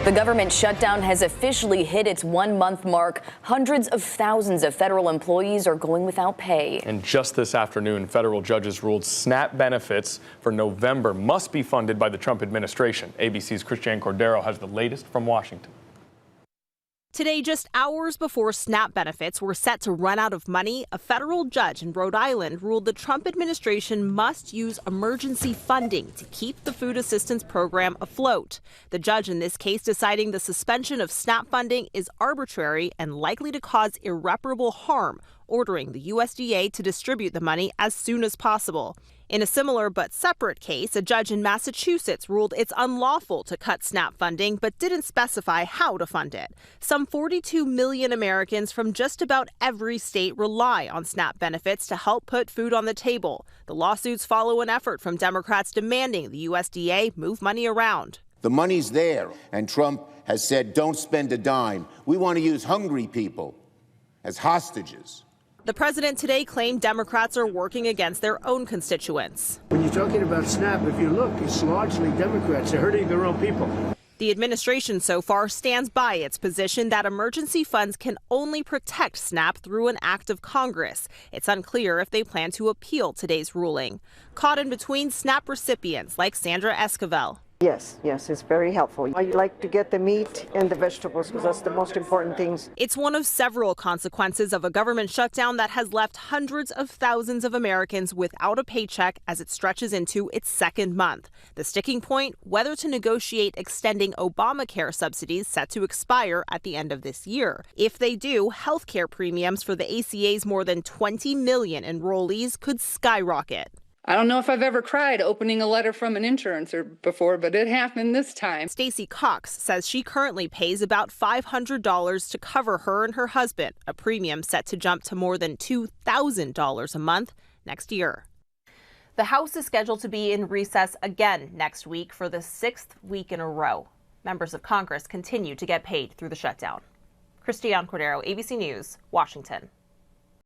The government shutdown has officially hit its 1-month mark. Hundreds of thousands of federal employees are going without pay. And just this afternoon, federal judges ruled SNAP benefits for November must be funded by the Trump administration. ABC's Christiane Cordero has the latest from Washington. Today, just hours before SNAP benefits were set to run out of money, a federal judge in Rhode Island ruled the Trump administration must use emergency funding to keep the food assistance program afloat. The judge in this case deciding the suspension of SNAP funding is arbitrary and likely to cause irreparable harm, ordering the USDA to distribute the money as soon as possible. In a similar but separate case, a judge in Massachusetts ruled it's unlawful to cut SNAP funding but didn't specify how to fund it. Some 42 million Americans from just about every state rely on SNAP benefits to help put food on the table. The lawsuits follow an effort from Democrats demanding the USDA move money around. The money's there, and Trump has said, don't spend a dime. We want to use hungry people as hostages. The president today claimed Democrats are working against their own constituents. When you're talking about SNAP, if you look, it's largely Democrats. They're hurting their own people. The administration so far stands by its position that emergency funds can only protect SNAP through an act of Congress. It's unclear if they plan to appeal today's ruling. Caught in between, SNAP recipients like Sandra Esquivel. Yes, it's very helpful. I like to get the meat and the vegetables because that's the most important things. It's one of several consequences of a government shutdown that has left hundreds of thousands of Americans without a paycheck as it stretches into its second month. The sticking point, whether to negotiate extending Obamacare subsidies set to expire at the end of this year. If they do, health care premiums for the ACA's more than 20 million enrollees could skyrocket. I don't know if I've ever cried opening a letter from an insurancer before, but it happened this time. Stacy Cox says she currently pays about $500 to cover her and her husband, a premium set to jump to more than $2,000 a month next year. The House is scheduled to be in recess again next week for the 6th week in a row. Members of Congress continue to get paid through the shutdown. Christiane Cordero, ABC News, Washington.